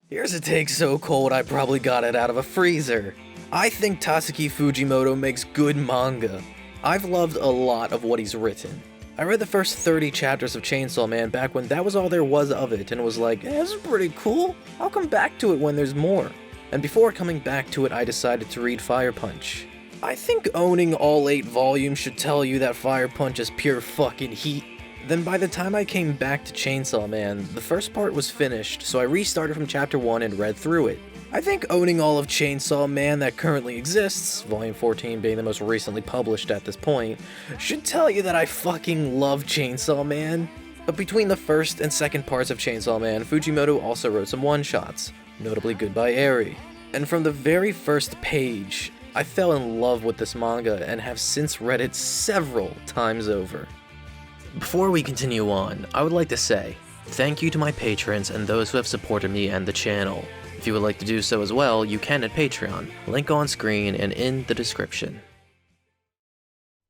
Here's a take so cold I probably got it out of a freezer. I think Tatsuki Fujimoto makes good manga. I've loved a lot of what he's written. I read the first 30 chapters of Chainsaw Man back when that was all there was of it and was like, this is pretty cool, I'll come back to it when there's more. And before coming back to it, I decided to read Fire Punch. I think owning all 8 volumes should tell you that Fire Punch is pure fucking heat. Then by the time I came back to Chainsaw Man, the first part was finished, so I restarted from chapter 1 and read through it. I think owning all of Chainsaw Man that currently exists, volume 14 being the most recently published at this point, should tell you that I fucking love Chainsaw Man. But between the first and second parts of Chainsaw Man, Fujimoto also wrote some one-shots, notably Goodbye Eri. And from the very first page, I fell in love with this manga and have since read it several times over. Before we continue on, I would like to say, thank you to my patrons and those who have supported me and the channel. If you would like to do so as well, you can at Patreon, link on screen and in the description.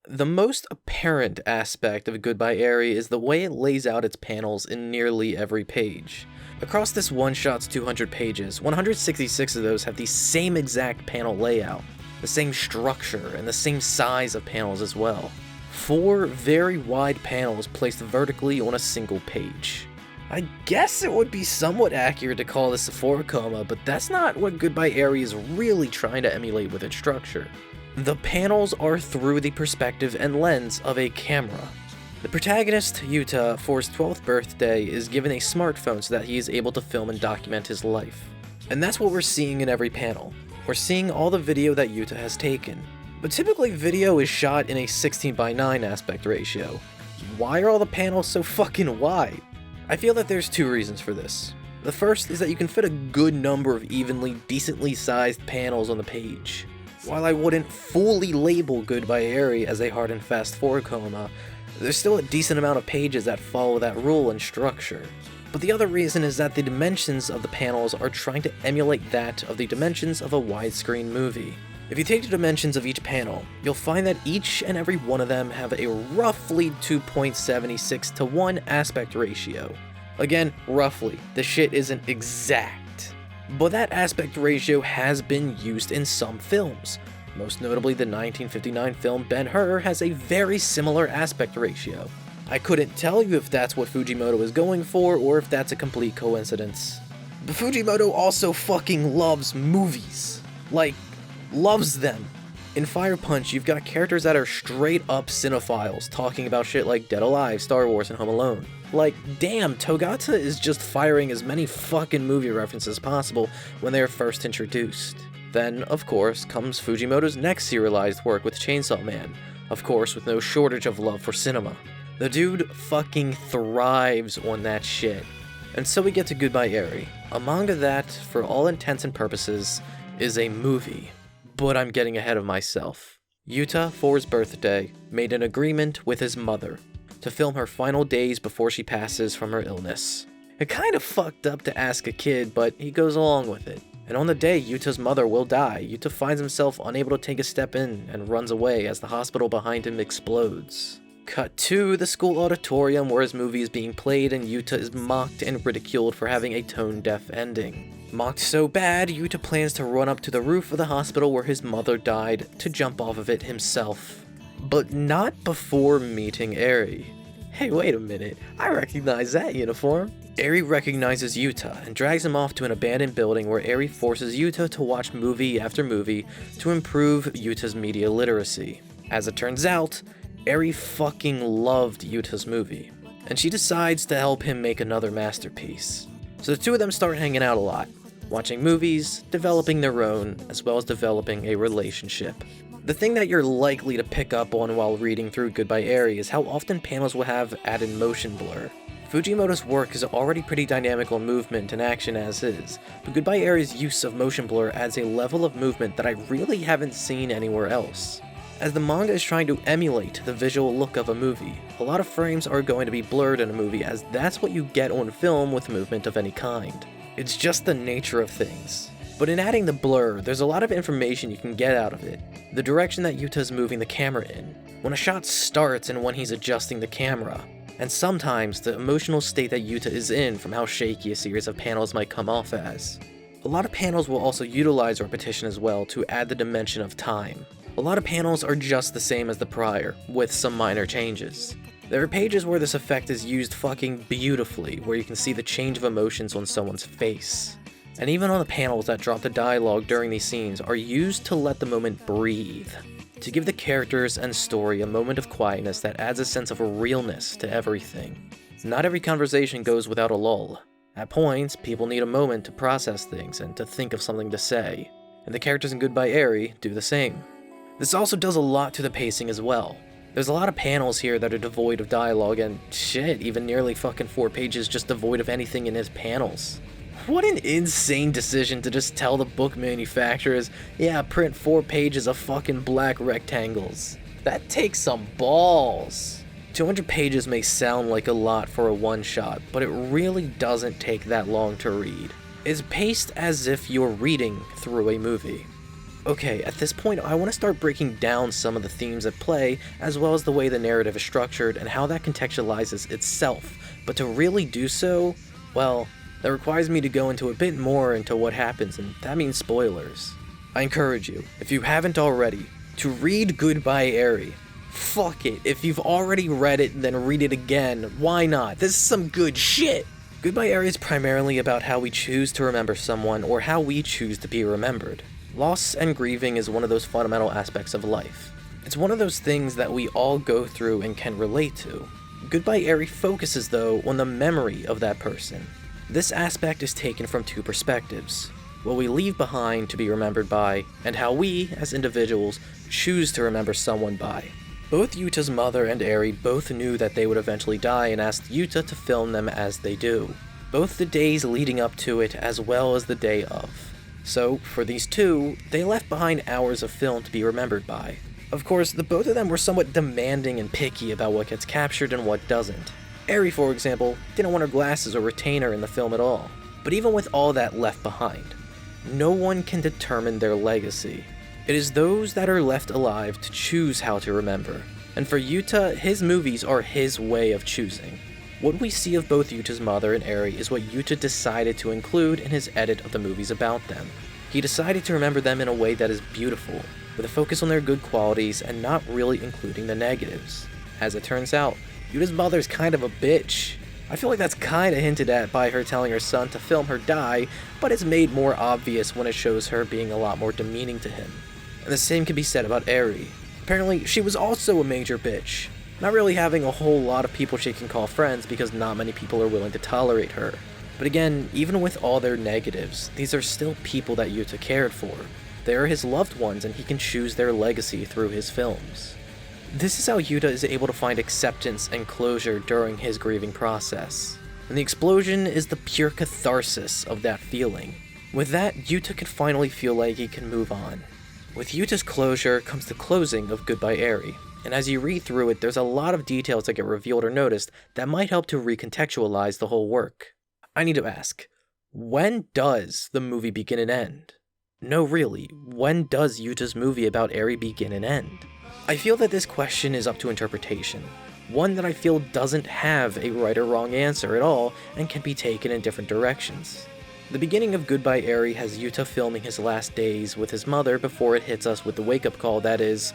The most apparent aspect of Goodbye Eri is the way it lays out its panels in nearly every page. Across this one-shot's 200 pages, 166 of those have the same exact panel layout, the same structure, and the same size of panels as well. 4 very wide panels placed vertically on a single page. I guess it would be somewhat accurate to call this a 4-coma, but that's not what Goodbye Eri is really trying to emulate with its structure. The panels are through the perspective and lens of a camera. The protagonist, Yuta, for his 12th birthday, is given a smartphone so that he is able to film and document his life. And that's what we're seeing in every panel. We're seeing all the video that Yuta has taken. But typically video is shot in a 16:9 aspect ratio. Why are all the panels so fucking wide? I feel that there's 2 reasons for this. The first is that you can fit a good number of evenly, decently sized panels on the page. While I wouldn't fully label Goodbye Eri as a hard and fast 4-coma, there's still a decent amount of pages that follow that rule and structure. But the other reason is that the dimensions of the panels are trying to emulate that of the dimensions of a widescreen movie. If you take the dimensions of each panel, you'll find that each and every one of them have a roughly 2.76 to 1 aspect ratio. Again, roughly, the shit isn't exact. But that aspect ratio has been used in some films. Most notably, the 1959 film Ben-Hur has a very similar aspect ratio. I couldn't tell you if that's what Fujimoto is going for or if that's a complete coincidence. But Fujimoto also fucking loves movies. Like, loves them. In Fire Punch, you've got characters that are straight up cinephiles, talking about shit like Dead Alive, Star Wars, and Home Alone. Like, damn, Togata is just firing as many fucking movie references as possible when they are first introduced. Then, of course, comes Fujimoto's next serialized work with Chainsaw Man, of course with no shortage of love for cinema. The dude fucking thrives on that shit. And so we get to Goodbye Eri, a manga that, for all intents and purposes, is a movie. But I'm getting ahead of myself. Yuta, for his birthday, made an agreement with his mother to film her final days before she passes from her illness. It kinda fucked up to ask a kid, but he goes along with it. And on the day Yuta's mother will die, Yuta finds himself unable to take a step in and runs away as the hospital behind him explodes. Cut to the school auditorium where his movie is being played and Yuta is mocked and ridiculed for having a tone-deaf ending. Mocked so bad, Yuta plans to run up to the roof of the hospital where his mother died to jump off of it himself. But not before meeting Eri. Hey, wait a minute, I recognize that uniform. Eri recognizes Yuta and drags him off to an abandoned building where Eri forces Yuta to watch movie after movie to improve Yuta's media literacy. As it turns out, Eri fucking loved Yuta's movie, and she decides to help him make another masterpiece. So the two of them start hanging out a lot, watching movies, developing their own, as well as developing a relationship. The thing that you're likely to pick up on while reading through Goodbye Eri is how often panels will have added motion blur. Fujimoto's work is already pretty dynamic on movement and action as is, but Goodbye Eri's use of motion blur adds a level of movement that I really haven't seen anywhere else. As the manga is trying to emulate the visual look of a movie, a lot of frames are going to be blurred in a movie as that's what you get on film with movement of any kind. It's just the nature of things. But in adding the blur, there's a lot of information you can get out of it. The direction that Yuta is moving the camera in, when a shot starts and when he's adjusting the camera, and sometimes the emotional state that Yuta is in from how shaky a series of panels might come off as. A lot of panels will also utilize repetition as well to add the dimension of time. A lot of panels are just the same as the prior, with some minor changes. There are pages where this effect is used fucking beautifully, where you can see the change of emotions on someone's face. And even on the panels that drop the dialogue during these scenes are used to let the moment breathe, to give the characters and story a moment of quietness that adds a sense of realness to everything. Not every conversation goes without a lull. At points, people need a moment to process things and to think of something to say, and the characters in Goodbye Eri do the same. This also does a lot to the pacing as well. There's a lot of panels here that are devoid of dialogue, and shit, even nearly fucking 4 pages just devoid of anything in his panels. What an insane decision to just tell the book manufacturers, yeah, print 4 pages of fucking black rectangles. That takes some balls. 200 pages may sound like a lot for a one-shot, but it really doesn't take that long to read. It's paced as if you're reading through a movie. Okay, at this point I want to start breaking down some of the themes at play, as well as the way the narrative is structured and how that contextualizes itself, but to really do so, well, that requires me to go into a bit more into what happens, and that means spoilers. I encourage you, if you haven't already, to read Goodbye Eri. Fuck it, if you've already read it, then read it again, why not? This is some good shit! Goodbye Eri is primarily about how we choose to remember someone, or how we choose to be remembered. Loss and grieving is one of those fundamental aspects of life. It's one of those things that we all go through and can relate to. Goodbye Eri focuses, though, on the memory of that person. This aspect is taken from 2 perspectives: what we leave behind to be remembered by, and how we, as individuals, choose to remember someone by. Both Yuta's mother and Eri both knew that they would eventually die and asked Yuta to film them as they do, both the days leading up to it as well as the day of. So, for these 2, they left behind hours of film to be remembered by. Of course, the both of them were somewhat demanding and picky about what gets captured and what doesn't. Eri, for example, didn't want her glasses or retainer in the film at all. But even with all that left behind, no one can determine their legacy. It is those that are left alive to choose how to remember. And for Yuta, his movies are his way of choosing. What we see of both Yuta's mother and Eri is what Yuta decided to include in his edit of the movies about them. He decided to remember them in a way that is beautiful, with a focus on their good qualities and not really including the negatives. As it turns out, Yuta's mother's kind of a bitch. I feel like that's kinda hinted at by her telling her son to film her die, but it's made more obvious when it shows her being a lot more demeaning to him. And the same can be said about Eri. Apparently, she was also a major bitch, not really having a whole lot of people she can call friends because not many people are willing to tolerate her. But again, even with all their negatives, these are still people that Yuta cared for. They are his loved ones and he can choose their legacy through his films. This is how Yuta is able to find acceptance and closure during his grieving process. And the explosion is the pure catharsis of that feeling. With that, Yuta can finally feel like he can move on. With Yuta's closure comes the closing of Goodbye Eri. And as you read through it, there's a lot of details that get revealed or noticed that might help to recontextualize the whole work. I need to ask, when does the movie begin and end? No, really, when does Yuta's movie about Eri begin and end? I feel that this question is up to interpretation, one that I feel doesn't have a right or wrong answer at all and can be taken in different directions. The beginning of Goodbye Eri has Yuta filming his last days with his mother before it hits us with the wake-up call that is,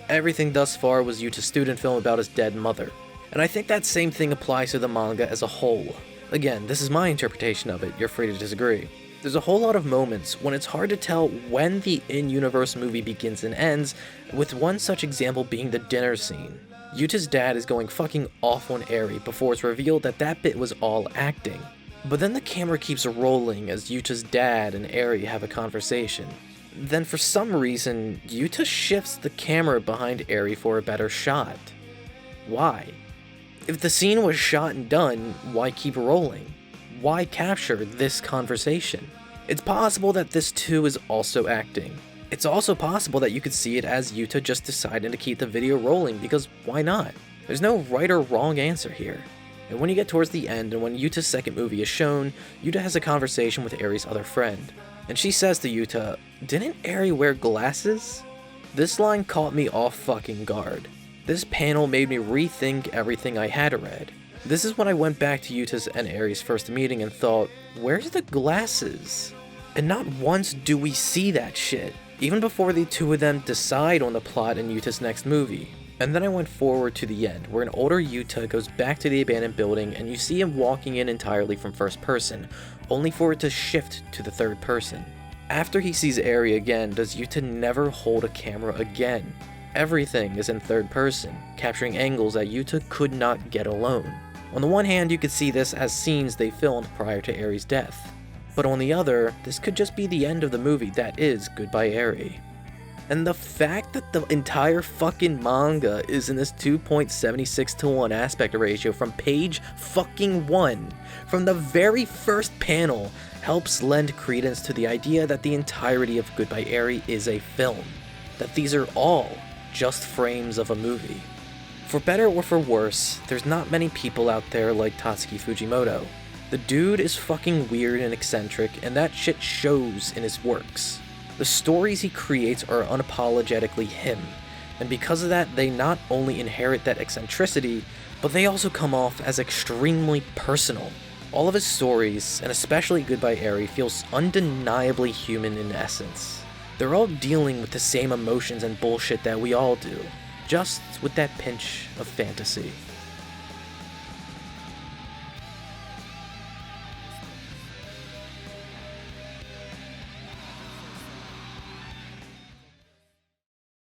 everything thus far was Yuta's student film about his dead mother. And I think that same thing applies to the manga as a whole. Again, this is my interpretation of it, you're free to disagree. There's a whole lot of moments when it's hard to tell when the in-universe movie begins and ends, with one such example being the dinner scene. Yuta's dad is going fucking off on Eri before it's revealed that that bit was all acting. But then the camera keeps rolling as Yuta's dad and Eri have a conversation. Then for some reason, Yuta shifts the camera behind Eri for a better shot. Why? If the scene was shot and done, why keep rolling? Why capture this conversation? It's possible that this too is also acting. It's also possible that you could see it as Yuta just deciding to keep the video rolling because why not? There's no right or wrong answer here. And when you get towards the end and when Yuta's second movie is shown, Yuta has a conversation with Eri's other friend. And she says to Yuta, "Didn't Eri wear glasses?" This line caught me off fucking guard. This panel made me rethink everything I had read. This is when I went back to Yuta's and Eri's first meeting and thought, where's the glasses? And not once do we see that shit, even before the two of them decide on the plot in Yuta's next movie. And then I went forward to the end, where an older Yuta goes back to the abandoned building and you see him walking in entirely from first person, only for it to shift to the third person. After he sees Eri again, does Yuta never hold a camera again? Everything is in third person, capturing angles that Yuta could not get alone. On the one hand, you could see this as scenes they filmed prior to Eri's death. But on the other, this could just be the end of the movie that is Goodbye Eri. And the fact that the entire fucking manga is in this 2.76:1 aspect ratio from page fucking 1, from the very first panel, helps lend credence to the idea that the entirety of Goodbye Eri is a film. That these are all just frames of a movie. For better or for worse, there's not many people out there like Tatsuki Fujimoto. The dude is fucking weird and eccentric, and that shit shows in his works. The stories he creates are unapologetically him, and because of that, they not only inherit that eccentricity, but they also come off as extremely personal. All of his stories, and especially Goodbye Eri, feels undeniably human in essence. They're all dealing with the same emotions and bullshit that we all do, just with that pinch of fantasy.